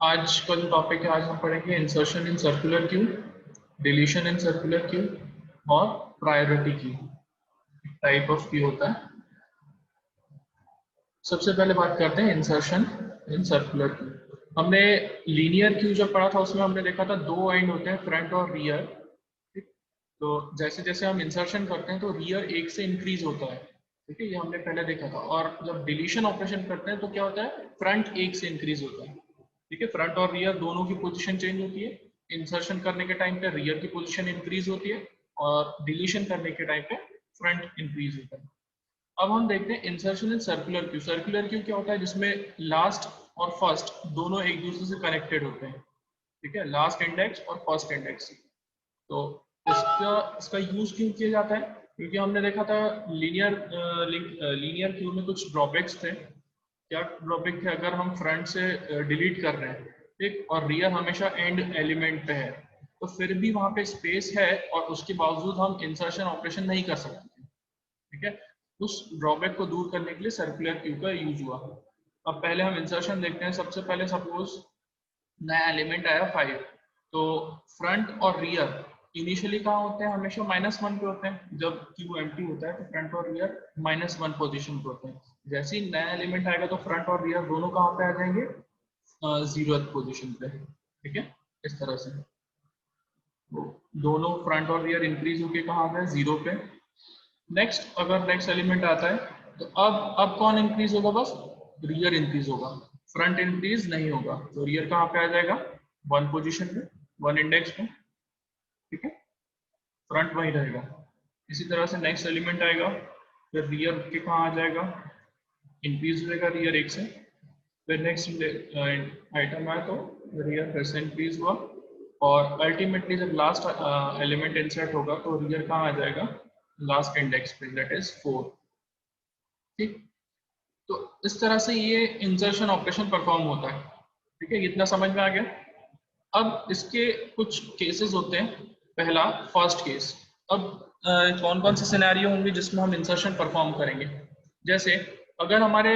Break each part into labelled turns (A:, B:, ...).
A: आज का जो टॉपिक है, आज हम पढ़ेंगे insertion in circular queue, deletion in circular queue और priority queue. Type of queue होता है। सबसे पहले बात करते हैं इंसर्शन इन सर्कुलर क्यू। हमने लीनियर क्यू जब पढ़ा था उसमें हमने देखा था दो एंड होते हैं, फ्रंट और रियर। ठीक। तो जैसे जैसे हम इंसर्शन करते हैं तो रियर एक से इंक्रीज होता है। ठीक है, ये हमने पहले देखा था। और जब डिलीशन ऑपरेशन करते हैं तो क्या होता है, फ्रंट एक से इंक्रीज होता है। ठीक है, फ्रंट और रियर दोनों की पोजीशन चेंज होती है। इंसर्शन करने के टाइम पे रियर की पोजीशन इंक्रीज होती है और डिलीशन करने के टाइम पे फ्रंट इंक्रीज होता है। अब हम देखते हैं insertion in circular Q. Circular queue क्या होता है, जिसमें लास्ट और फर्स्ट दोनों एक दूसरे से कनेक्टेड होते हैं। ठीक है, लास्ट इंडेक्स और फर्स्ट इंडेक्स। तो इसका इसका यूज क्यों किया जाता है, क्योंकि हमने देखा था लीनियर क्यू में कुछ ड्रॉबैक्स थे। क्या ड्रॉबैक थे, अगर हम फ्रंट से डिलीट कर रहे हैं, ठीक, और रियर हमेशा एंड एलिमेंट पे है, तो फिर भी वहां पे स्पेस है और उसके बावजूद हम इंसर्शन ऑपरेशन नहीं कर सकते। ठीक है, उस ड्रॉबैक को दूर करने के लिए सर्कुलर क्यू का यूज हुआ। अब पहले हम इंसर्शन देखते हैं। सबसे पहले सपोज नया एलिमेंट आया 5, तो फ्रंट और रियर इनिशियली कहाँ होते हैं, हमेशा -1 पे होते हैं। जब क्यू एम्प्टी होता है तो फ्रंट और रियर -1 पोजीशन पे होते हैं। जैसे ही नया एलिमेंट आएगा तो फ्रंट और रियर दोनों कहाँ पे आ जाएंगे, 0th पोजीशन पे। ठीक है, इस तरह से तो दोनों फ्रंट और रियर इंक्रीज होके कहाँ आ गए, 0 पे। नेक्स्ट, अगर नेक्स्ट एलिमेंट आता है तो अब कौन इंक्रीज होगा, बस रियर इंक्रीज होगा, फ्रंट इंक्रीज नहीं होगा। तो रियर कहाँ पे आ जाएगा, 1 पोजीशन पे, 1 इंडेक्स पे। ठीक है, फ्रंट वही रहेगा। इसी तरह से नेक्स्ट एलिमेंट आएगा, फिर रियर के कहाँ आ जाएगा, इंक्रीज होगा रियर 1 से। फिर नेक्स्ट आइटम आया तो रियर फिर से इंक्रीज हुआ, और अल्टीमेटली जब लास्ट एलिमेंट इंसर्ट होगा तो रियर कहाँ आ जाएगा, लास्ट इंडेक्स पे, दैट इज 4। ठीक, तो इस तरह से ये इंसर्शन ऑपरेशन परफॉर्म होता है। ठीक है, इतना समझ में आ गया। अब इसके कुछ केसेस होते हैं। पहला, फर्स्ट केस। अब कौन कौन से सिनेरियो होंगे जिसमें हम इंसर्शन परफॉर्म करेंगे। जैसे अगर हमारे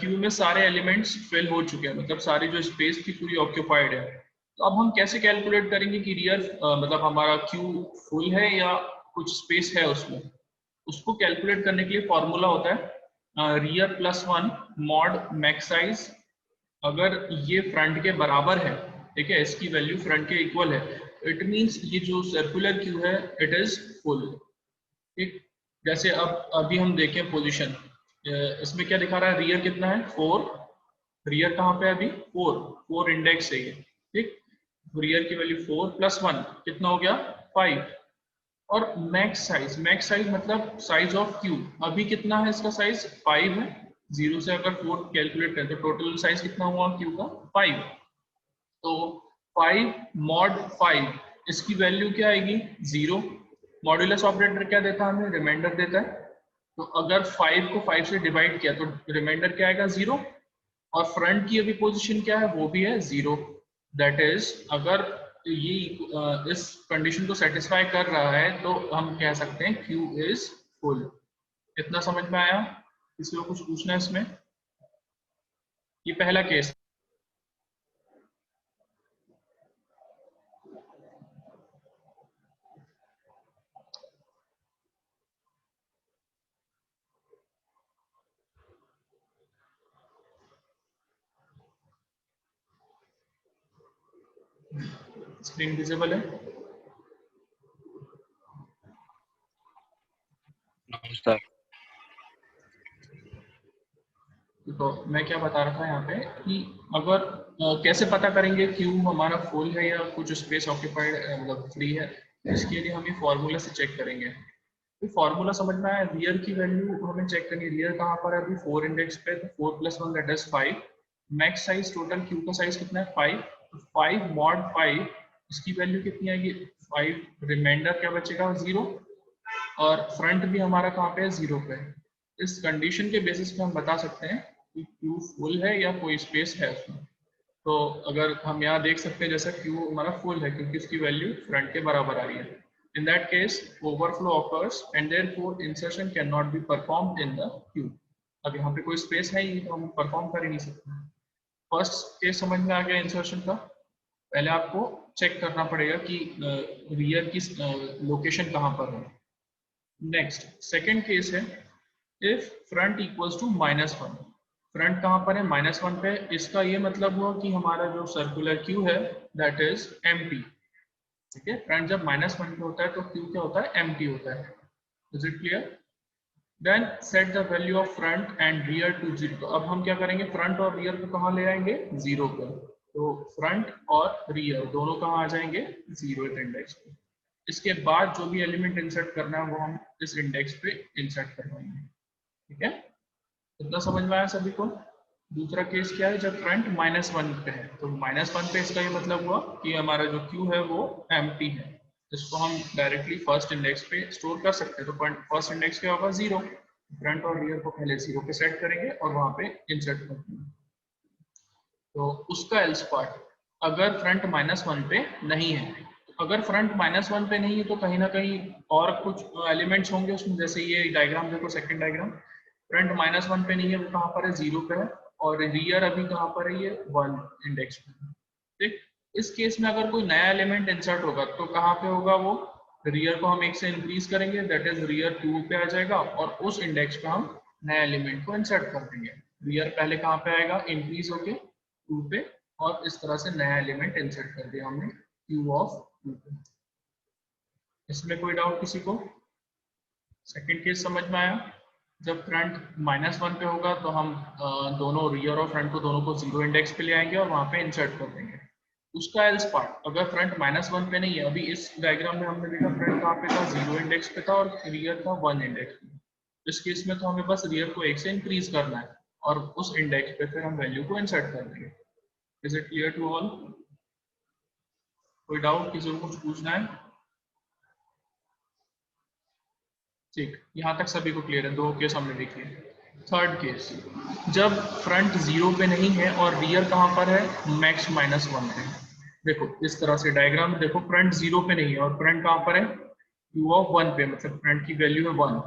A: क्यू में सारे एलिमेंट्स फिल हो चुके हैं, मतलब सारी जो स्पेस थी पूरी ऑक्यूपाइड है, तो अब हम कैसे कैलकुलेट करेंगे कि रियल मतलब हमारा क्यू फुल है या कुछ स्पेस है उसमें। उसको कैलकुलेट करने के लिए फॉर्मूला होता है रियर +1 मॉड मैक्स साइज। अगर ये फ्रंट के बराबर है, ठीक है, इसकी वैल्यू फ्रंट के इक्वल है, इट मींस ये जो सर्कुलर क्यू है इट इज फुल। ठीक, जैसे अब अभी हम देखें पोजीशन, इसमें क्या दिखा रहा है, रियर कितना है, 4। रियर कहाँ पे है अभी, 4, 4 इंडेक्स है ये। ठीक, रियर की वैल्यू 4 + 1 कितना हो गया, 5। और मैक्स साइज मतलब साइज ऑफ क्यू, अभी कितना है इसका साइज, 5 है। 0 से अगर 4 कैलकुलेट करें तो टोटल साइज कितना हुआ क्यू का, 5। तो 5 मॉड 5, इसकी वैल्यू क्या आएगी, 0। मॉड्यूलस ऑपरेटर क्या देता है हमें, रिमाइंडर देता है। तो अगर 5 को 5 से डिवाइड किया तो रिमाइंडर क्या आएगा, 0। और फ्रंट की अभी पोजीशन क्या है, वो भी है 0। दैट इज अगर ये इस कंडीशन को सेटिस्फाई कर रहा है तो हम कह सकते हैं क्यू इज फुल। इतना समझ में आया, किसी को कुछ पूछना है इसमें। ये पहला केस। स्क्रीन विजिबल है,
B: सर।
A: तो मैं क्या बता रहा था यहाँ पे कि अगर कैसे पता करेंगे क्यू हमारा फुल है या कुछ स्पेस ऑक्यूपाइड मतलब फ्री है, इसके लिए हम ये फॉर्मूला से चेक करेंगे। तो फॉर्मूला समझ में आया, रियर की वैल्यू हमें चेक करनी है। रियर कहाँ पर है अभी, 4 इंडेक्स पे, तो 4 + 1 that is 5। Max size total Q का साइज कितना है, 5। 5 मॉड 5, इसकी वैल्यू कितनी आएगी, 5। रिमाइंडर क्या बचेगा, 0। और फ्रंट भी हमारा कहाँ पे है, 0 पे। इस कंडीशन के बेसिस पे हम बता सकते हैं कि क्यू फुल है या कोई स्पेस है उसमें। तो अगर हम यहाँ देख सकते हैं जैसा क्यू हमारा फुल है क्योंकि उसकी वैल्यू फ्रंट के बराबर आ रही है। In that case overflow occurs and therefore insertion can not be performed in the Q. अब यहाँ पे कोई स्पेस है ही तो हम परफॉर्म कर ही नहीं सकते। फर्स्ट केस समझ में आ गया इंसर्शन का। पहले आपको चेक करना पड़ेगा कि रियर की लोकेशन कहाँ पर है। नेक्स्ट सेकंड केस है if front equals to -1। Front कहाँ पर है? -1 पे। इसका ये मतलब हुआ कि हमारा जो सर्कुलर क्यू है दैट इज एम्प्टी। ठीक है, फ्रंट जब -1 पे होता है तो क्यू क्या होता है? एम्प्टी होता है। Is it clear? Then set the value of front and rear to 0। तो अब हम क्या करेंगे? फ्रंट और रियर को कहाँ ले आएंगे? 0 पे। तो फ्रंट और रियर दोनों कहाँ आ जाएंगे? 0th इंडेक्स पे। इसके बाद जो भी एलिमेंट इंसर्ट करना है वो हम इस इंडेक्स पे इंसर्ट करवाएंगे। ठीक है, इतना समझ में आया सभी को? दूसरा केस क्या है? जब फ्रंट -1 पे है। तो -1 पे इसका ये मतलब हुआ कि हमारा जो क्यू है वो एम्प्टी है। इसको हम डायरेक्टली फर्स्ट इंडेक्स पे स्टोर कर सकते हैं। तो फर्स्ट इंडेक्स क्या होगा? 0। फ्रंट और रियर को पहले 0 पे सेट करेंगे और वहां पे इंसर्ट कर देंगे। तो उसका एल्स पार्ट, अगर फ्रंट -1 पे नहीं है, अगर फ्रंट -1 पे नहीं है तो कहीं ना कहीं और कुछ एलिमेंट्स होंगे उसमें। जैसे ये डायग्राम देखो, सेकंड डायग्राम, फ्रंट -1 पे नहीं है, वो कहाँ पर है? 0 पे है। और रियर अभी कहाँ पर है? ये 1 इंडेक्स पे। ठीक, इस केस में अगर कोई नया एलिमेंट इंसर्ट होगा तो कहाँ पे होगा वो? रियर को हम 1 से इंक्रीज करेंगे, दैट इज रियर 2 पे आ जाएगा और उस इंडेक्स पे हम नया एलिमेंट को इंसर्ट कर देंगे। रियर पहले कहाँ पे आएगा? इंक्रीज होके 2 पे, और इस तरह से नया एलिमेंट इंसर्ट कर दिया हमने क्यू ऑफ 2 पे। इसमें कोई डाउट किसी को? सेकंड केस समझ में आया? जब फ्रंट -1 पे होगा तो हम दोनों रियर और फ्रंट को दोनों को 0 इंडेक्स पे ले आएंगे और वहां पे इंसर्ट कर देंगे। उसका एल्स पार्ट, अगर फ्रंट -1 पे नहीं है, अभी इस डायग्राम में हमने देखा फ्रंट कहाँ पे था? 0 इंडेक्स पे था और रियर था 1 इंडेक्स पे। इस केस में तो हमें बस रियर को 1 से इंक्रीज करना है और उस इंडेक्स पे फिर हम वैल्यू को इंसर्ट कर देंगे। Is it clear to all? कोई डाउट? किसी को कुछ पूछना है? ठीक, यहाँ तक सभी को क्लियर है। 2 केस हमने देख लिए। थर्ड केस, जब फ्रंट 0 पे नहीं है और रियर कहाँ पर है? मैक्स -1 पे। देखो इस तरह से डायग्राम में देखो, फ्रंट 0 पे नहीं है और फ्रंट कहाँ पर है? क्यू ऑफ 1 पे, मतलब फ्रंट की वैल्यू है 1।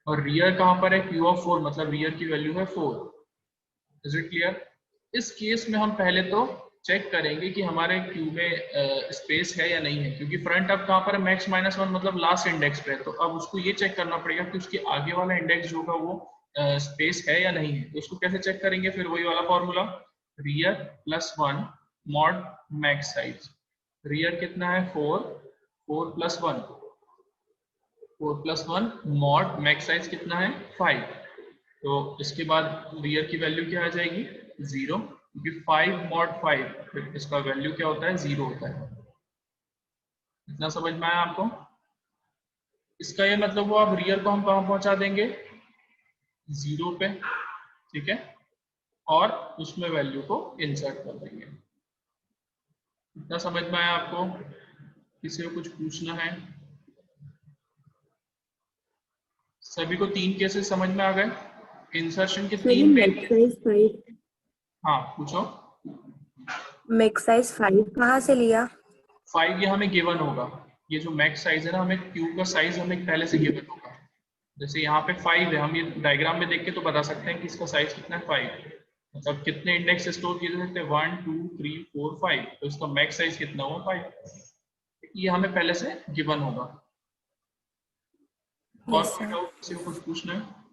A: और रियर कहाँ पर है? क्यू ऑफ 4, मतलब रियर की वैल्यू है 4। Is it clear? इस केस में हम पहले तो चेक करेंगे कि हमारे क्यू में स्पेस है या नहीं है, क्योंकि फ्रंट अब कहाँ पर है? मैक्स -1, मतलब लास्ट इंडेक्स पे है। तो अब उसको ये चेक करना पड़ेगा कि उसके आगे वाला इंडेक्स जो होगा वो स्पेस है या नहीं है। तो उसको कैसे चेक करेंगे? फिर वही वाला formula, rear +1 mod max size. Rear कितना है? 4, 4 + 1, 4 + 1 मॉड मैक्स साइज कितना है? 5। तो इसके बाद रियर की वैल्यू क्या आ जाएगी? 0, क्योंकि 5 मॉड 5, फिर इसका वैल्यू क्या होता है? 0 होता है। इतना समझ में आया आपको? इसका ये मतलब वो, अब रियर को हम कहाँ पहुंचा देंगे? 0 पे। ठीक है, और उसमें वैल्यू को इंसर्ट कर देंगे। इतना समझ में आया आपको? किसी को कुछ पूछना है? सभी को 3 केसेस समझ में आ गए? इंसर्शन के 3 मेन। हाँ पूछो।
B: मैक्स साइज 5 कहाँ से लिया?
A: 5 ये हमें गिवन होगा। ये जो मैक्स साइज है ना, हमें क्यू का साइज हमें पहले से गिवन होगा। जैसे यहाँ पे 5 है, हम ये डायग्राम में देख के तो बता सकते हैं कि इसका साइज कितना है? 5। मतलब कितने इंडेक्स स्टोर किए जा सकते हैं? 1 2 3 4 5। तो इसका मैक्स साइज कितना हुआ? 5। ये हमें पहले से गिवन होगा। और
B: यस
A: कोई
B: सर।
A: डाउट? किसी को कुछ पूछना है?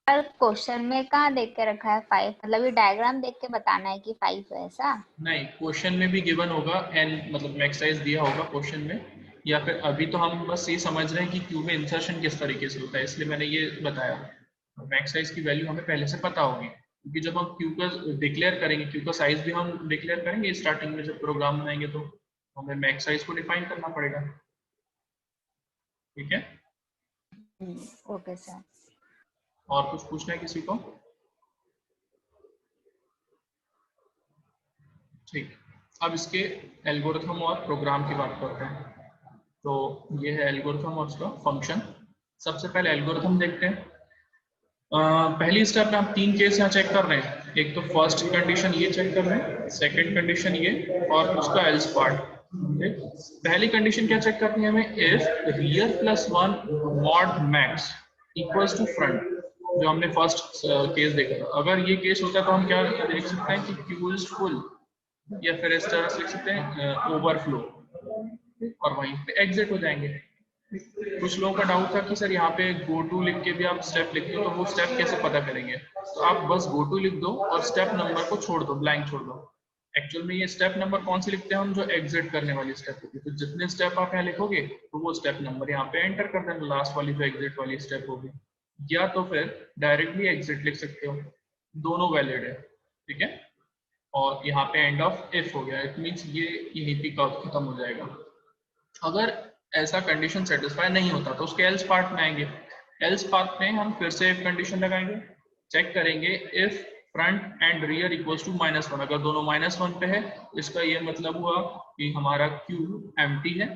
C: सर क्वेश्चन में कहाँ देख के रखा है 5? मतलब ये डायग्राम देख के बताना है कि 5 है ऐसा?
A: नहीं, क्वेश्चन में भी गिवन होगा एन, मतलब मैक्स साइज दिया होगा क्वेश्चन में। या फिर अभी तो हम बस ये समझ रहे हैं कि क्यू में इंसर्शन किस तरीके से होता है, इसलिए मैंने ये बताया। मैक्स साइज की वैल्यू हमें पहले से पता होगी, क्योंकि जब हम क्यू का डिक्लेयर करेंगे, क्यू का साइज भी हम डिक्लेयर करेंगे स्टार्टिंग में, जब प्रोग्राम बनाएंगे तो हमें मैक्स साइज को डिफाइन करना पड़ेगा। ठीक है,
C: ओके सर।
A: और कुछ पूछना है किसी को? ठीक, अब इसके एल्गोरिथम और प्रोग्राम की बात करते हैं। तो ये है एल्गोरिथम और उसका फंक्शन। सबसे पहले एल्गोरिथम देखते हैं। पहली स्टेप में हम 3 केस यहाँ चेक कर रहे हैं। एक तो फर्स्ट कंडीशन ये चेक कर रहे हैं, सेकंड कंडीशन ये, और उसका एल्स पार्ट। पहली कंडीशन क्या चेक करनी है हमें? If rear +1 mod max equals to front. जो हमने फर्स्ट केस देखा था। अगर ये केस होता है तो हम क्या देख सकते हैं कि क्यू इज फुल, या फिर इस तरह से लिख सकते हैं ओवरफ्लो, और वहीं पे एग्जिट हो जाएंगे। कुछ लोगों का डाउट था कि सर यहाँ पे गो टू लिख के भी आप स्टेप लिखते हो तो वो स्टेप कैसे पता करेंगे। तो आप बस गो टू लिख दो और स्टेप नंबर को छोड़ दो, ब्लैंक छोड़ दो। एक्चुअल में ये स्टेप नंबर कौन से लिखते हैं हम, जो एग्जिट करने वाली स्टेप होगी। तो जितने स्टेप आप यहाँ लिखोगे तो वो स्टेप नंबर यहाँ पे एंटर कर देना, लास्ट वाली जो एग्जिट वाली स्टेप होगी। या तो फिर डायरेक्टली एग्जिट लिख सकते हो, दोनों वैलिड है, ठीक है। और यहाँ पे एंड ऑफ इफ हो गया, इट मीन्स ये यहीं पे खत्म हो जाएगा। अगर ऐसा कंडीशन सेटिस्फाई नहीं होता तो उसके एल्स पार्ट में आएंगे। एल्स पार्ट में हम फिर से एक कंडीशन लगाएंगे, चेक करेंगे if front and rear equals to -1। अगर दोनों -1 पे है इसका ये मतलब हुआ कि हमारा क्यू एम्प्टी है।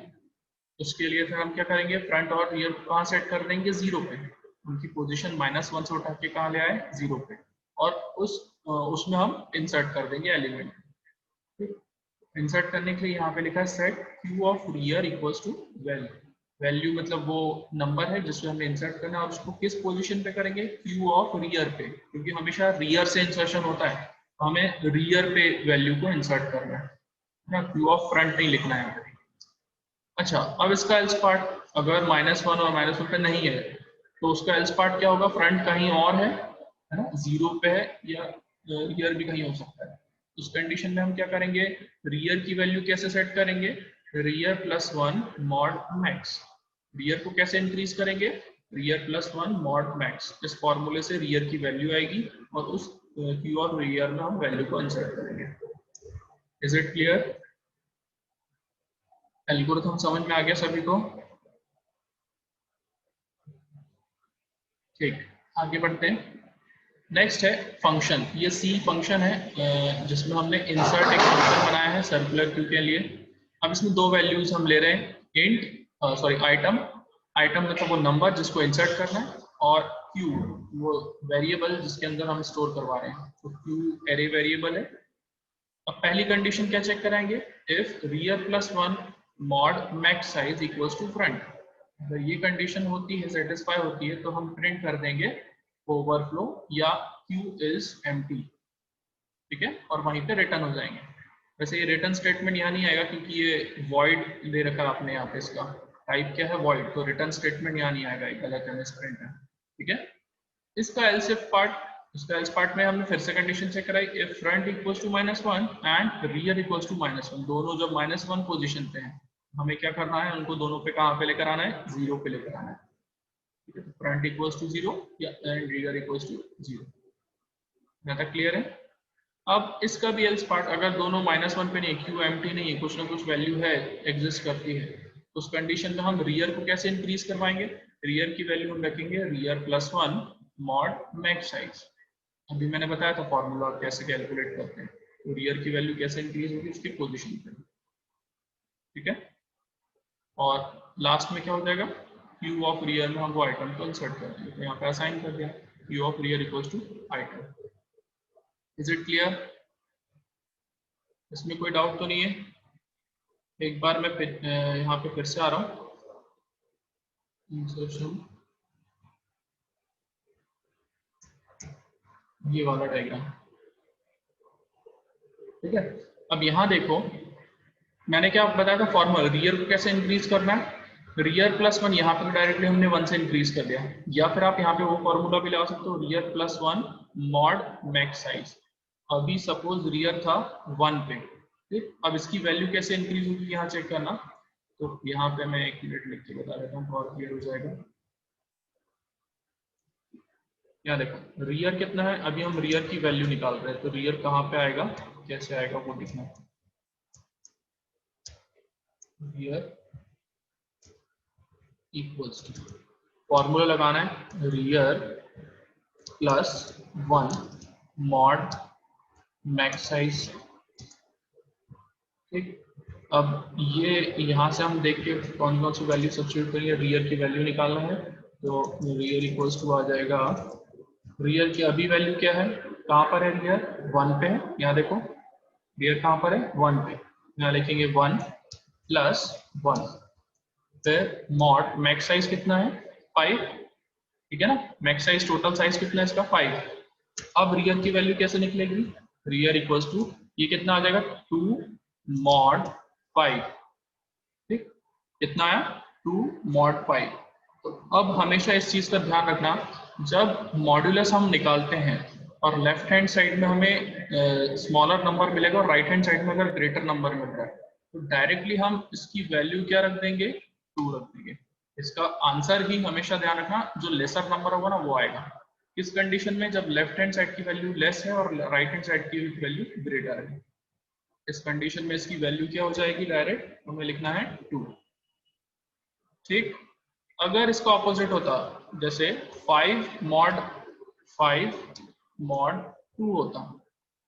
A: उसके लिए फिर हम क्या करेंगे, फ्रंट और रियर कहाँ सेट कर देंगे, 0 पे। उनकी पोजीशन -1 से उठा के कहाँ ले आए, 0 पे, और उसमें हम इंसर्ट कर देंगे एलिमेंट। इंसर्ट करने के लिए यहाँ पे लिखा है set queue of rear equals to value. Value मतलब वो नंबर है जिसमें हमें इंसर्ट करना है, और उसको किस पोजीशन पे करेंगे, क्यू ऑफ रियर पे, क्योंकि हमेशा रियर से इंसर्शन होता है, तो हमें रियर पे वैल्यू को इंसर्ट करना है ना, क्यू ऑफ फ्रंट नहीं लिखना है। अच्छा, अब इसका एल्स पार्ट, अगर -1 और -1 पे नहीं है तो उसका एल्स पार्ट क्या होगा, फ्रंट कहीं और है ना, 0 पे है, या रियर भी कहीं हो सकता है। उस कंडीशन में हम क्या करेंगे, रियर की वैल्यू कैसे सेट करेंगे, रियर +1 मॉड मैक्स। रियर को कैसे इंक्रीज करेंगे, रियर +1 मॉड मैक्स। इस फॉर्मूले से रियर की वैल्यू आएगी और उस क्यू और रियर में हम वैल्यू को इंसर्ट करेंगे। Is it clear? एल्गोरिथम समझ में आ गया सभी को? ठीक, आगे बढ़ते हैं। नेक्स्ट है फंक्शन। ये सी फंक्शन है जिसमें हमने इंसर्ट एक फंक्शन बनाया है सर्कुलर क्यू के लिए। अब इसमें दो वैल्यूज हम ले रहे हैं, इंट आइटम, आइटम मतलब वो नंबर जिसको इंसर्ट करना है, और क्यू वो वेरिएबल जिसके अंदर हम स्टोर करवा रहे हैं। तो क्यू एरे वेरिएबल है। अब पहली कंडीशन क्या चेक कराएंगे, if rear +1 mod max size equals to front. अगर ये कंडीशन होती है, सेटिस्फाई होती है, तो हम प्रिंट कर देंगे ओवरफ्लो या क्यू इज एम्प्टी, ठीक है, और वहीं पे रिटर्न हो जाएंगे। वैसे ये रिटर्न स्टेटमेंट यहाँ नहीं आएगा क्योंकि ये वॉइड दे रखा है आपने यहाँ पे, इसका टाइप क्या है, वॉइड, तो रिटर्न स्टेटमेंट यहाँ नहीं आएगा, एक गलत है, मिसप्रिंट है, ठीक है। इसका एल्स इफ पार्ट, इसका एल्स पार्ट में हमने फिर से कंडीशन चेक कराई, if front equals to -1 and rear equals to -1, दोनों जब -1 पोजीशन पे हैं, हमें क्या करना है, उनको दोनों पे कहाँ पे लेकर आना है, 0 पे लेकर आना है, ठीक है। फ्रंट इक्वल्स टू 0 या एंड रियर इक्वल्स टू 0। यहाँ तक क्लियर है? अब इसका भी एल्स पार्ट, अगर दोनों -1 पे नहीं, क्यू एम्प्टी नहीं है, कुछ ना कुछ वैल्यू है, एग्जिस्ट करती है, तो उस कंडीशन में हम रियर को कैसे इंक्रीज करवाएंगे, रियर की वैल्यू हम रखेंगे रियर +1 मॉड मैक्स साइज। अभी मैंने बताया था फॉर्मूला कैसे कैलकुलेट करते हैं, तो रियर की वैल्यू कैसे इंक्रीज होगी, उसकी पोजीशन पे, ठीक है। और लास्ट में क्या हो जाएगा, क्यू ऑफ रियर में हम वो आइटम को इंसर्ट कर देंगे, तो यहाँ पे असाइन कर दिया, queue of rear equals to item. Is it clear? इसमें कोई डाउट तो नहीं है? एक बार मैं यहाँ पे फिर से आ रहा हूँ, इंसर्शन, ये वाला डायग्राम, ठीक है। अब यहाँ देखो, मैंने क्या बताया था फॉर्मूला, रियर को कैसे इंक्रीज करना है, रियर +1, यहाँ पे डायरेक्टली हमने 1 से इंक्रीज कर दिया, या फिर आप यहाँ पे वो फॉर्मूला भी लगा सकते हो, रियर +1 मॉड मैक्स साइज। अभी सपोज रियर था 1 पे, ठीक। अब इसकी वैल्यू कैसे इंक्रीज होगी यहाँ चेक करना, तो यहाँ पे मैं 1 मिनट लिख के बता देता हूँ और क्लियर हो जाएगा। यहाँ देखो रियर कितना है, अभी हम रियर की वैल्यू निकाल रहे हैं, तो रियर कहाँ पे आएगा, कैसे आएगा वो दिखना है। रियर इक्वल्स टू, फॉर्मूला लगाना है, रियर +1 मॉड मैक्स साइज, ठीक। अब ये यहाँ से हम देख के कौन कौन सी वैल्यू सब्स्टिट्यूट करेंगे, रियर की वैल्यू निकालना है, तो रियर इक्वल्स टू आ जाएगा, रियर की अभी वैल्यू क्या है, कहाँ पर है, रियर 1 पे है, यहाँ देखो रियर कहाँ पर है, 1 पे, यहाँ लिखेंगे 1 +1, फिर मॉड मैक्स साइज कितना है 5, ठीक है ना। मैक्स साइज टोटल साइज कितना है इसका 5। अब रियर की वैल्यू कैसे निकलेगी, रियर इक्वल्स टू ये कितना आ जाएगा 2 मॉड 5। ठीक, कितना आया 2 मॉड 5। तो अब हमेशा इस चीज का ध्यान रखना, जब मॉड्यूलस हम निकालते हैं और लेफ्ट हैंड साइड में हमें स्मॉलर नंबर मिलेगा और राइट हैंड साइड में अगर ग्रेटर नंबर मिल रहा है तो डायरेक्टली हम इसकी वैल्यू क्या रख देंगे 2 रख देंगे। इसका आंसर ही हमेशा ध्यान रखना, जो लेसर नंबर होगा ना वो आएगा। किस कंडीशन में, जब लेफ्ट हैंड साइड की वैल्यू लेस है और राइट हैंड साइड की वैल्यू ग्रेटर है। इस कंडीशन में इसकी वैल्यू क्या हो जाएगी, डायरेक्ट हमें लिखना है 2। ठीक, अगर इसका ऑपोजिट होता, जैसे 5 मॉड 2 होता,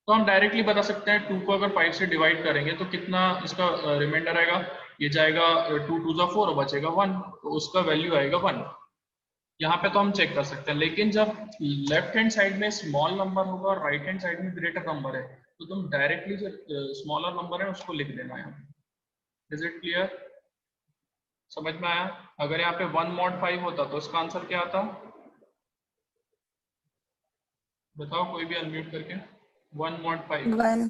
A: तो हम डायरेक्टली बता सकते हैं 2 को अगर 5 से डिवाइड करेंगे तो कितना इसका रिमाइंडर आएगा, ये जाएगा 2 2 4 और बचेगा 1, तो उसका वैल्यू आएगा 1। यहाँ पे तो हम चेक कर सकते हैं, लेकिन जब लेफ्ट हैंड साइड में स्मॉल नंबर होगा और राइट हैंड साइड में ग्रेटर नंबर है तो तुम डायरेक्टली जो स्मॉलर नंबर है उसको लिख देना है। इज इट क्लियर, समझ में आया। अगर यहाँ पे 1 मॉड 5 होता तो इसका आंसर क्या आता, बताओ कोई भी अनम्यूट करके। 1 मॉड 5
B: 1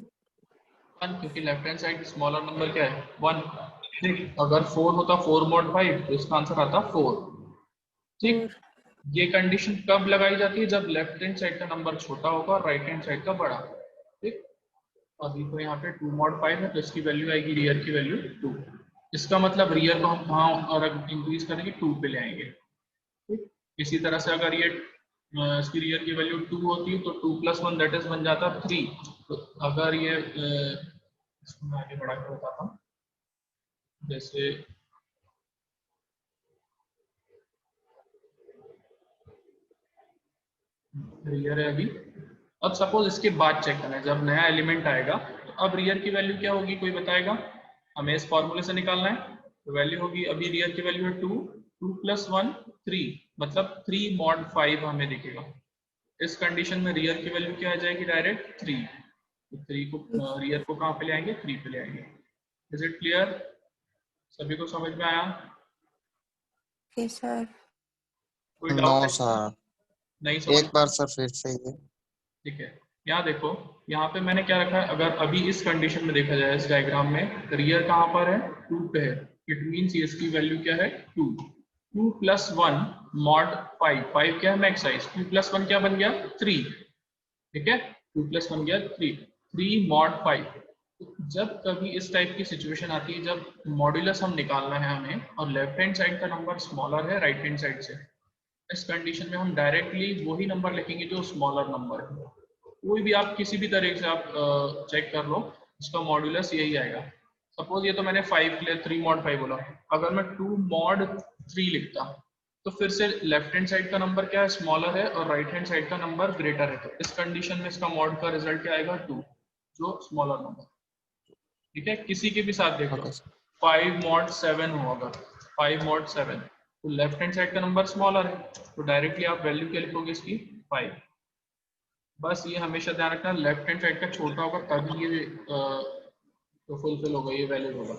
A: 1, क्योंकि left hand side smaller number क्या है 1। ठीक, अगर 4 होता 4 मॉड 5 तो इसका आंसर आता 4। ठीक, ये कंडीशन कब लगाई जाती है, जब लेफ्ट हैंड साइड का नंबर छोटा होगा और राइट हैंड साइड का बड़ा। ठीक, अभी तो यहाँ पे 2 मॉड 5 है तो इसकी वैल्यू आएगी, रियर की वैल्यू 2। इसका मतलब रियर को हम कहाँ और इंक्रीज करेंगे 2 पे ले आएंगे। ठीक, इसी तरह से अगर ये इसकी रियर की वैल्यू 2 होती है तो 2 + 1 दैट इज बन जाता 3। तो अगर ये इसको मैं आगे बढ़ा के बताता हूँ, जैसे रियर है अभी, अब सपोज इसके बाद चेक करना है जब नया एलिमेंट आएगा तो अब रियर की वैल्यू क्या होगी, कोई बताएगा। हमें इस फॉर्मूले से निकालना है, तो वैल्यू होगी, अभी रियर की वैल्यू है 2 2 + 1 3, मतलब 3 मॉड 5 हमें दिखेगा। इस कंडीशन में रियर की वैल्यू क्या आ जाएगी, डायरेक्ट 3। तो 3 को रियर को कहाँ पे ले आएंगे, 3 पे ले आएंगे। इज इट क्लियर, सभी को समझ में आया।
B: Okay sir.
A: कोई
D: नो
A: डाउट है,
D: सर,
A: नहीं समझ
D: एक बार सर फिर से ये।
A: ठीक है, यहाँ देखो, यहाँ पे मैंने क्या रखा है, अगर अभी इस कंडीशन में देखा जाए इस डायग्राम में रियर कहाँ पर है 2 पे है, इट मींस इसकी वैल्यू क्या है 2। 2 + 1 मॉड 5, 5 क्या है मैक्स साइज, 2 + 1 क्या बन गया 3। ठीक है, 2 + 1 गया 3, 3 मॉड 5। जब कभी इस टाइप की सिचुएशन आती है जब मॉड्यूलस हम निकालना है हमें और लेफ्ट हैंड साइड का नंबर स्मॉलर है राइट हैंड साइड से, इस कंडीशन में हम डायरेक्टली वही नंबर लिखेंगे जो स्मॉलर नंबर है। कोई भी आप किसी भी तरीके से आप चेक कर लो, इसका मॉड्यूलस यही आएगा। सपोज ये तो मैंने 5 के लिए 3 मॉड 5 बोला, अगर मैं 2 मॉड 3 लिखता तो फिर से लेफ्ट हैंड साइड का नंबर क्या है स्मॉलर है और राइट हैंड साइड का नंबर ग्रेटर है, तो इस कंडीशन में इसका मॉड का रिजल्ट क्या आएगा 2, जो स्मॉलर नंबर। ठीक है, किसी के भी साथ देख लो, 5 मॉड 7 हो, अगर 5 मॉड 7 तो लेफ्ट हैंड साइड का नंबर स्मॉलर है तो डायरेक्टली आप वैल्यू क्या लिखोगे इसकी 5। बस ये हमेशा ध्यान रखना, लेफ्ट हैंड साइड का छोटा होगा तभी ये तो फुलफिल होगा, ये वैलिड होगा।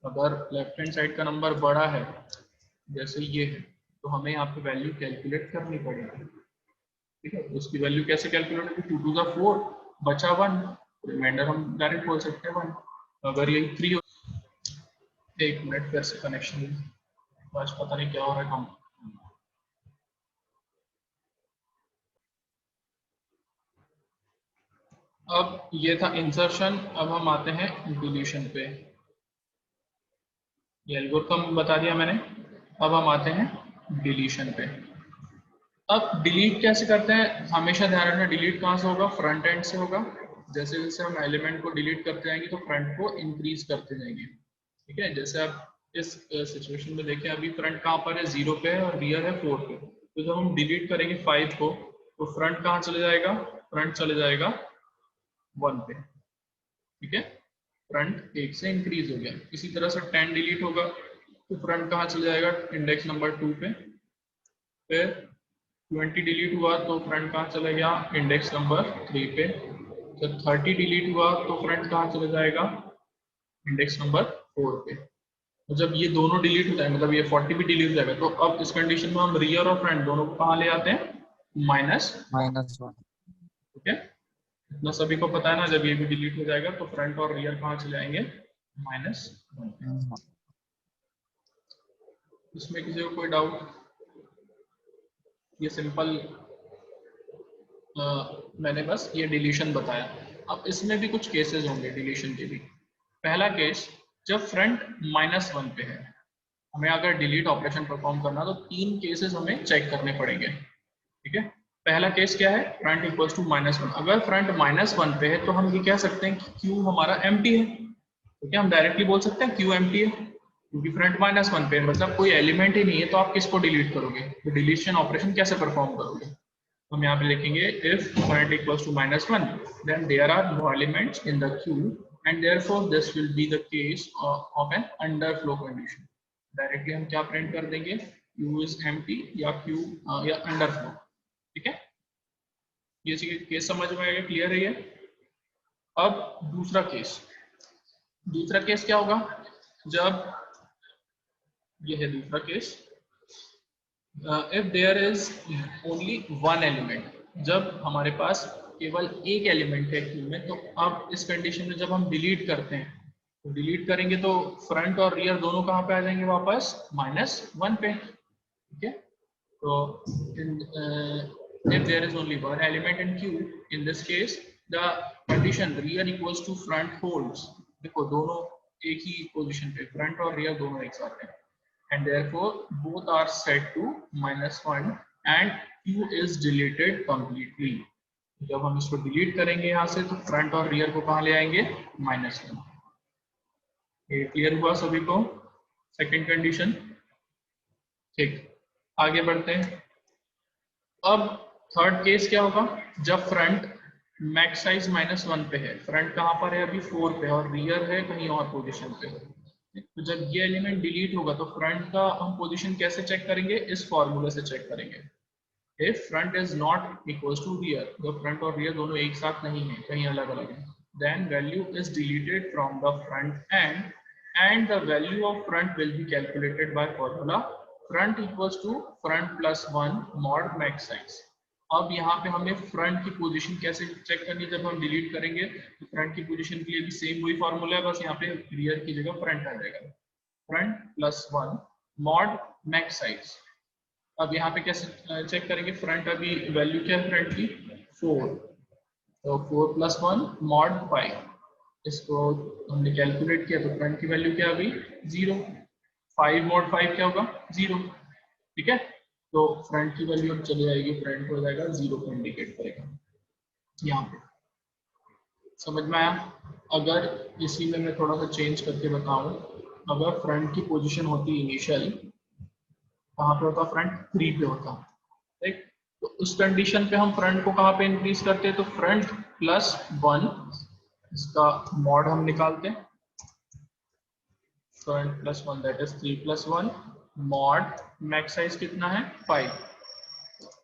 A: अगर लेफ्ट हैंड साइड का नंबर बड़ा है जैसे ये है तो हमें यहाँ पे वैल्यू कैलकुलेट करनी पड़ेगी। ठीक है, उसकी वैल्यू कैसे कैलकुलेट होगी, 2 2 4 बचा 1, रिमाइंडर हम डायरेक्ट बोल सकते हैं 1। अगर ये 3 हो, 1 मिनट फिर से कनेक्शन, बस पता नहीं क्या हो रहा है काम। अब ये था इंसर्शन, अब हम आते हैं डिलीशन पे। ये एल्गोरिथम बता दिया मैंने, अब हम आते हैं डिलीशन पे। अब डिलीट कैसे करते हैं, हमेशा ध्यान रखना डिलीट कहाँ से होगा, फ्रंट एंड से होगा। जैसे जैसे हम एलिमेंट को डिलीट करते जाएंगे तो फ्रंट को इंक्रीज करते जाएंगे। ठीक है, जैसे आप इस सिचुएशन में देखें, अभी फ्रंट कहाँ पर है 0 पे है और रियर है 4 पे, तो जब हम डिलीट करेंगे 5 को तो फ्रंट कहाँ चले जाएगा, फ्रंट चले जाएगा 1 पे। ठीक है, फ्रंट 1 से इंक्रीज हो गया। इसी तरह से 10 डिलीट होगा तो फ्रंट कहाँ चले जाएगा, इंडेक्स नंबर 2 पे। फिर 20 डिलीट हुआ तो फ्रंट कहाँ चला गया, इंडेक्स नंबर 3 पे। जब 30 डिलीट हुआ तो फ्रंट कहाँ चला जाएगा, इंडेक्स नंबर 4 पे। तो जब ये दोनों डिलीट होता है, मतलब ये 40 भी डिलीट हो जाएगा, तो अब इस कंडीशन में हम रियर और फ्रंट दोनों को कहाँ ले आते हैं?
D: -1।
A: ठीक है, इतना सभी को पता है ना, जब ये भी डिलीट हो जाएगा तो फ्रंट और रियर कहाँ चले जाएंगे? -1। इसमें किसी को कोई डाउट? ये सिंपल मैंने बस ये डिलीशन बताया। अब इसमें भी कुछ केसेस होंगे डिलीशन के भी। पहला केस, जब फ्रंट -1 पे है, हमें अगर डिलीट ऑपरेशन परफॉर्म करना तो 3 केसेस हमें चेक करने पड़ेंगे। ठीक है, पहला केस क्या है? Front equals to -1। अगर फ्रंट -1 पे है तो हम ये कह सकते हैं कि क्यू हमारा एम्प्टी है। तो क्या हम डायरेक्टली बोल सकते हैं क्यू एम्प्टी है, क्योंकि फ्रंट -1 पे है, मतलब कोई एलिमेंट ही नहीं है, तो आप किसको डिलीट करोगे? तो डिलीशन ऑपरेशन कैसे परफॉर्म करोगे? हम यहाँ पे लिखेंगे if front equals to -1 then there are no elements in the queue and therefore this will be the case of an underflow condition. Directly हम क्या प्रिंट कर देंगे? क्यू इज एम्प्टी या क्यू या अंडरफ्लो। ठीक है, ये केस समझ में आएगा? क्लियर है ये? अब दूसरा केस क्या होगा? जब ये है दूसरा case, if there is only one element, जब हमारे पास केवल एक एलिमेंट है क्यू में, तो अब इस कंडीशन में जब हम डिलीट करते हैं, तो डिलीट करेंगे तो फ्रंट और रियर दोनों कहाँ पे आ जाएंगे? वापस -1 पे। ठीक है, तो if there is only one element in Q, in this case the condition rear equals to front holds। देखो दोनों एक ही पोजीशन पे, फ्रंट और रियर दोनों एक साथ हैं, and therefore both are set to -1 and Q is deleted completely। जब हम इसको डिलीट करेंगे यहाँ से तो फ्रंट और रियर को कहाँ ले आएंगे? -1। ये क्लियर हुआ सभी को? Second condition. ठीक, आगे बढ़ते हैं। अब थर्ड केस क्या होगा? जब फ्रंट मैक्स साइज -1 पे है, फ्रंट कहाँ पर है? अभी 4 पे, और रियर है कहीं और पोजीशन पे। तो जब ये एलिमेंट डिलीट होगा तो फ्रंट का हम पोजीशन कैसे चेक करेंगे? इस फॉर्मूले से चेक करेंगे। If front is not equals to rear, जब फ्रंट और रियर दोनों एक साथ नहीं है, कहीं अलग अलग है, then value is deleted from the front and the value of front will be calculated by formula front equals to front +1 mod max size. अब यहाँ पे हमें फ्रंट की पोजीशन कैसे चेक करनी है? जब हम डिलीट करेंगे तो फ्रंट की पोजीशन के लिए भी सेम वही फॉर्मूला है, बस यहाँ पे रियर की जगह फ्रंट आ जाएगा। Front +1 mod max size. अब यहाँ पे कैसे चेक करेंगे? फ्रंट अभी वैल्यू क्या है फ्रंट की? 4, तो 4 + 1 मॉड 5। इसको हमने कैलकुलेट किया तो फ्रंट की वैल्यू क्या आ गई? 0। 5 मॉड 5 क्या होगा? 0। ठीक है, तो फ्रंट की वैल्यू अब चली जाएगी, फ्रंट हो जाएगा 0 को इंडिकेट करेगा यहाँ पे। समझ में आया? अगर इसी में मैं थोड़ा सा चेंज करके बताऊं, अगर फ्रंट की पोजीशन होती इनिशियल, कहाँ पे होता? फ्रंट 3 पे होता। ठीक, तो उस कंडीशन पे हम फ्रंट को कहाँ पे इंक्रीज करते हैं? तो फ्रंट +1, इसका मॉड हम निकालते हैं, front +1 that is 3 + 1 mod max size कितना है? 5।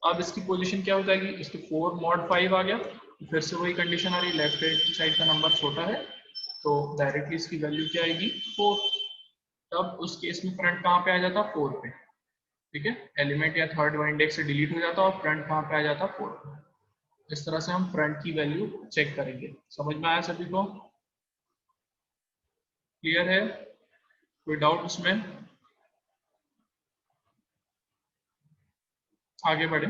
A: अब इसकी पोजीशन क्या हो जाएगी? इसकी 4 मॉड 5 आ गया, फिर से वही कंडीशन आ रही, लेफ्ट हैंड साइड का नंबर छोटा है तो डायरेक्टली इसकी वैल्यू क्या आएगी? 4। तब उस केस में फ्रंट कहाँ पे आ जाता? 4 पे। ठीक है, एलिमेंट या थर्ड इंडेक्स से डिलीट हो जाता और फ्रंट कहाँ पे आ जाता? 4 पे। इस तरह से हम फ्रंट की वैल्यू चेक करेंगे। समझ में आया सभी को? क्लियर है? कोई डाउट इसमें? आगे बढ़े।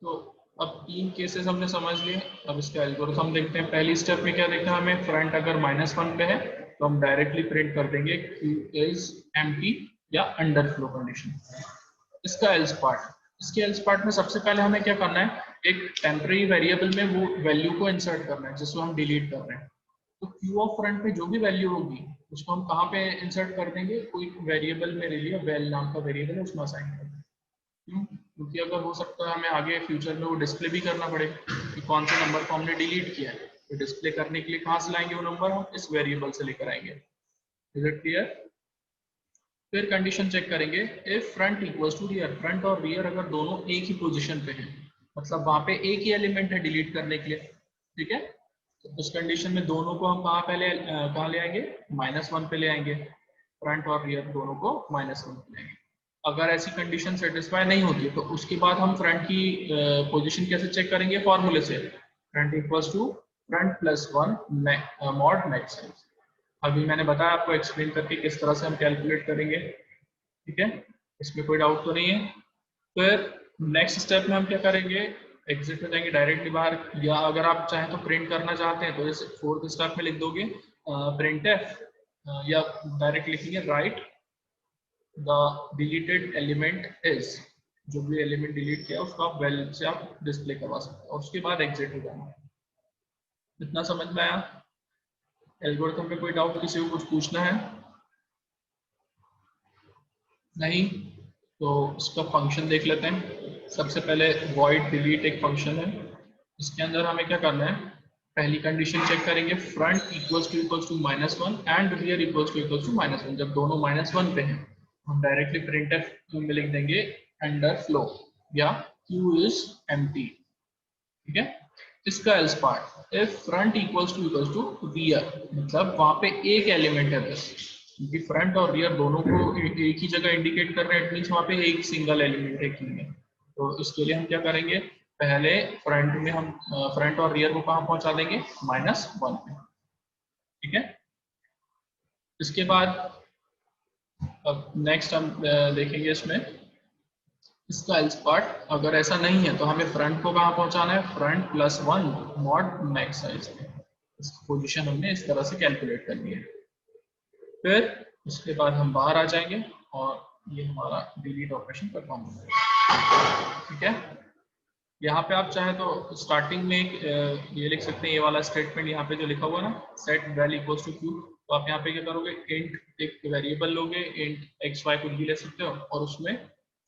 A: तो अब 3 केसेस हमने समझ लिए। अब इसका एल्गोरिथम देखते हैं। पहली स्टेप में क्या देखना है हमें? फ्रंट अगर -1 पे है तो हम डायरेक्टली प्रिंट कर देंगे Q इज एम्प्टी या अंडरफ्लो कंडीशन। इसका एल्स पार्ट, इसके एल्स पार्ट में सबसे पहले हमें क्या करना है? एक टेम्परेरी वेरिएबल में वो वैल्यू को इंसर्ट करना है जिसको हम डिलीट कर रहे हैं। तो Q ऑफ फ्रंट में जो भी वैल्यू होगी उसको हम कहाँ पे इंसर्ट कर देंगे? कोई वेरिएबल में ले लिया, वेल नाम का वेरिएबल है, उसमें असाइन कर देंगे। क्यों? क्योंकि अगर हो सकता है हमें आगे फ्यूचर में वो डिस्प्ले भी करना पड़े कि कौन से नंबर को हमने डिलीट किया है, तो डिस्प्ले करने के लिए कहाँ से लाएंगे वो नंबर? हम इस वेरिएबल से लेकर आएंगे। Is it clear? फिर कंडीशन चेक करेंगे if front equals to rear, front और रियर अगर दोनों एक ही पोजीशन पे हैं, मतलब वहां पे एक ही एलिमेंट है डिलीट करने के लिए। ठीक है, तो उस कंडीशन में दोनों को हम कहाँ ले आएंगे, -1 पे ले आएंगे, फ्रंट और रियर दोनों को -1 पे ले आएंगे। अगर ऐसी कंडीशन सेटिस्फाई नहीं होती है तो उसके बाद हम फ्रंट की पोजीशन कैसे चेक करेंगे, फॉर्मूले से, front equals to front plus 1 mod max size. अभी मैंने बताया आपको एक्सप्लेन करके किस तरह से हम कैलकुलेट करेंगे, ठीक है, इसमें कोई डाउट तो नहीं है। फिर नेक्स्ट स्टेप में हम क्या करेंगे, एग्जिट में जाएंगे डायरेक्टली बाहर, या अगर आप चाहें तो प्रिंट करना चाहते हैं तो इस 4th स्टेप में लिख दोगे प्रिंट एफ, या डायरेक्ट लिखेंगे right the deleted element is, जो भी एलिमेंट डिलीट किया उसको आप वेल से आप डिस्प्ले करवा सकते हैं, और उसके बाद एग्जिट हो जाना। इतना समझ में आया? एल्गोरिथम पे कोई डाउट, किसी को कुछ पूछना है? नहीं तो इसका फंक्शन देख लेते हैं। सबसे पहले void delete एक फंक्शन है, इसके अंदर हमें क्या करना है, पहली कंडीशन चेक करेंगे, front equals to -1 and rear equals to -1। जब दोनों -1 पे हैं हम डायरेक्टली printf में लिख देंगे अंडर फ्लो या q इज एम्प्टी, ठीक है। इसका else part, if front equals to rear, मतलब वहां पे एक एलिमेंट है बस, क्योंकि फ्रंट और रियर दोनों को एक ही जगह इंडिकेट कर रहे हैं, इट मींस वहां पे एक सिंगल एलिमेंट है की में। तो इसके लिए हम क्या करेंगे, पहले फ्रंट में हम फ्रंट और रियर को कहां पहुंचा देंगे, -1 पे, ठीक है। इसके बाद अब नेक्स्ट हम देखेंगे इसमें इसका एल्स पार्ट, अगर ऐसा नहीं है तो हमें फ्रंट को कहां पहुंचाना है, front plus 1 mod max size पे। इसकी पोजीशन हमने इस तरह से कैलकुलेट करनी है। फिर उसके बाद हम बाहर आ जाएंगे और ये हमारा डिलीट ऑपरेशन परफॉर्म हो जाएगा, ठीक है। यहाँ पे आप चाहे तो स्टार्टिंग में ये लिख सकते हैं, ये वाला स्टेटमेंट यहाँ पे जो लिखा हुआ ना, set val equals to queue, तो आप यहाँ पे क्या करोगे, इंट एक वेरिएबल लोगे, इंट एक्स वाई कुछ भी ले सकते हो, और उसमें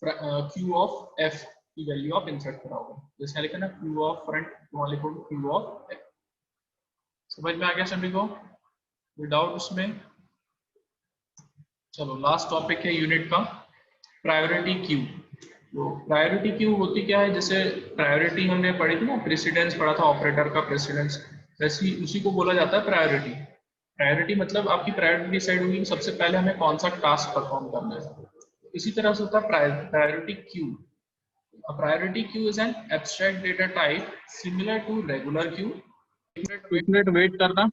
A: क्यू ऑफ एफ की वैल्यू आप इंसर्ट कराओगे। जैसे लिखा ना क्यू ऑफ फ्रंट, वहां लिखोगे क्यू ऑफ एफ। समझ में आ गया सभी को? विदाउट उसमें चलो लास्ट टॉपिक है यूनिट का, प्रायोरिटी क्यू। तो प्रायोरिटी क्यू होती क्या है, जैसे प्रायोरिटी हमने पढ़ी थी ना, प्रेसिडेंस पढ़ा था, ऑपरेटर का प्रेसिडेंस, वैसे उसी को बोला जाता है प्रायोरिटी। प्रायोरिटी मतलब आपकी प्रायोरिटी डिसाइड होगी सबसे पहले हमें कौन सा टास्क परफॉर्म करना है। इसी तरह से होता है priority queue. A priority queue is an abstract data type similar to regular queue. एक मिनट वेट करना,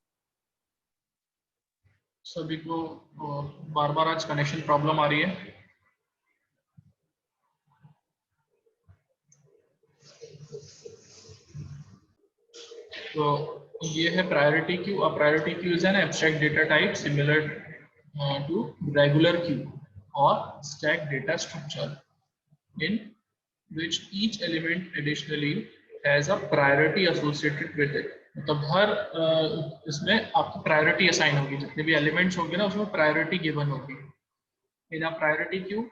A: सभी को बार बार आज कनेक्शन प्रॉब्लम आ रही है। तो ये है priority queue. A priority queue is an abstract data type similar to regular queue or stack data structure in which each element additionally has a priority associated with it. मतलब हर इसमें आपकी priority assign होगी, जितने भी elements होंगे ना उसमें priority given होगी। In a priority queue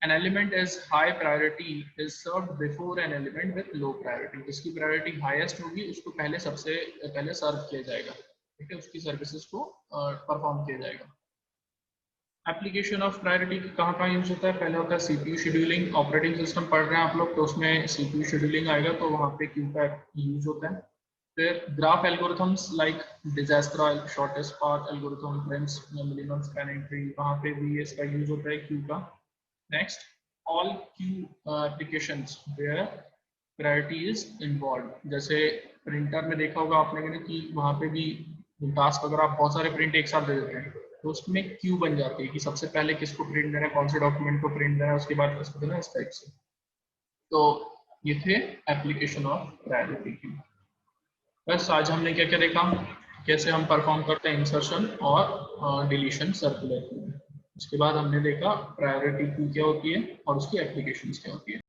A: an element as high priority is served before an element with low priority. जिसकी प्रायोरिटी हाईएस्ट होगी उसको सबसे पहले सर्व किया जाएगा, ठीक है, उसकी सर्विसेज को परफॉर्म किया जाएगा। एप्लीकेशन ऑफ प्रायोरिटी कहाँ यूज होता है, पहले होता है सीपीयू शेड्यूलिंग। ऑपरेटिंग सिस्टम पढ़ रहे हैं आप लोग तो उसमें सीपीयू शेड्यूलिंग आएगा, तो वहाँ पे क्यू का यूज होता है। फिर graph algorithms like Dijkstra, shortest path algorithm, friends minimum spanning tree, वहाँ पे भी इसका यूज होता है क्यू का। Next all queue applications where priority is involve, जैसे प्रिंटर में देखा होगा आपने कि वहाँ पे भी टास्क अगर आप बहुत सारे प्रिंट एक साथ दे देते हैं तो उसमें क्यू बन जाती है कि सबसे पहले किसको प्रिंट देना है, कौन से डॉक्यूमेंट को प्रिंट देना है, उसके बाद किसको देना है, इस टाइप से। तो ये थे एप्लीकेशन ऑफ प्रायोरिटी क्यू। बस आज हमने क्या क्या देखा, कैसे हम परफॉर्म करते हैं इंसर्शन और डिलीशन सर्कुलर क्यू। उसके बाद हमने देखा प्रायोरिटी क्यू क्या होती है और उसकी एप्लीकेशंस क्या होती है।